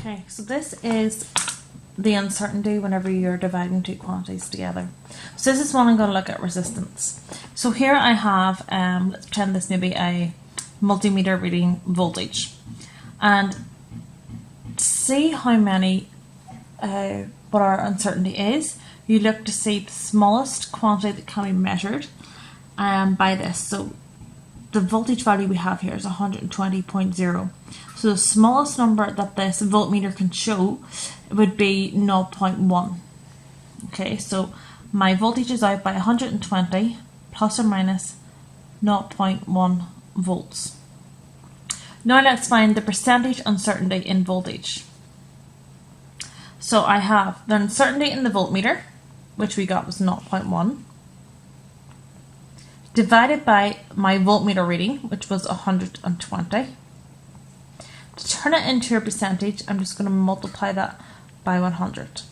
Okay, so this is the uncertainty whenever you're dividing two quantities together. So this is one I'm going to look at resistance. So here I have, let's pretend this may be a multimeter reading voltage. And to see how many, what our uncertainty is, you look to see the smallest quantity that can be measured by this. So the voltage value we have here is 120.0. So the smallest number that this voltmeter can show would be 0.1. Okay, so my voltage is out by 120 plus or minus 0.1 volts. Now let's find the percentage uncertainty in voltage. So I have the uncertainty in the voltmeter, which we got was 0.1, divided by my voltmeter reading, which was 120. To turn it into a percentage, I'm just going to multiply that by 100.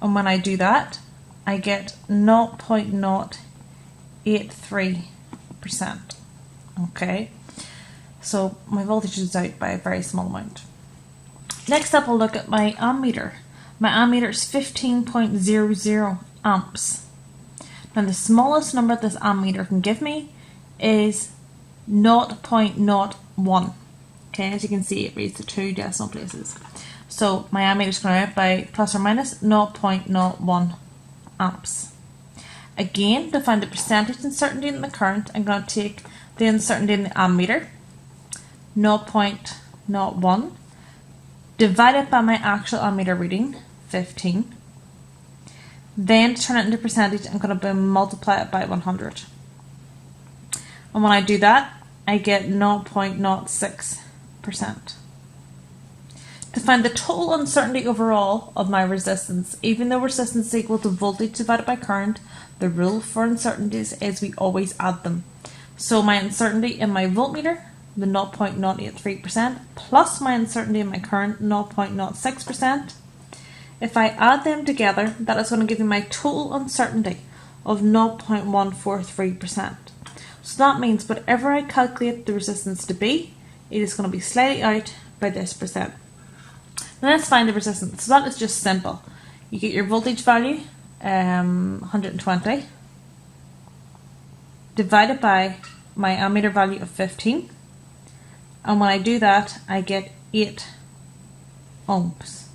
And when I do that, I get 0.083%. Okay, so my voltage is out by a very small amount. Next up, I'll look at my ammeter. My ammeter is 15.00 amps. Now the smallest number this ammeter can give me is 0.01. Okay, as you can see, it reads the two decimal places. So my ammeter is going out by plus or minus 0.01 amps. Again, to find the percentage uncertainty in the current, I'm going to take the uncertainty in the ammeter, 0.01, divided by my actual ammeter reading, 15. Then to turn it into percentage, I'm going to multiply it by 100. And when I do that, I get 0.06%. To find the total uncertainty overall of my resistance, even though resistance is equal to voltage divided by current, the rule for uncertainties is we always add them. So my uncertainty in my voltmeter, the 0.083%, plus my uncertainty in my current, 0.06%. If I add them together, that is going to give me my total uncertainty of 0.143%. So that means whatever I calculate the resistance to be, it is going to be slightly out by this percent. Now let's find the resistance. So that is just simple. You get your voltage value, 120, divided by my ammeter value of 15. And when I do that, I get 8 ohms.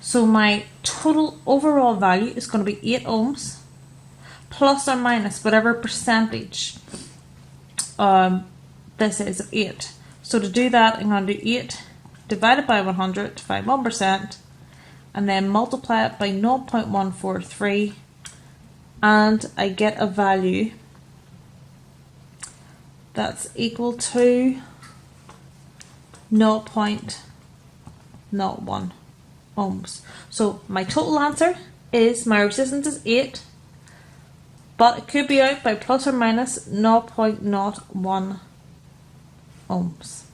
So my total overall value is going to be 8 ohms plus or minus whatever percentage this is of 8. So to do that, I'm going to do 8 divided by 100 to find 1%, and then multiply it by 0.143, and I get a value that's equal to 0.01 ohms. So my total answer is my resistance is 8, but it could be out by plus or minus 0.01 ohms.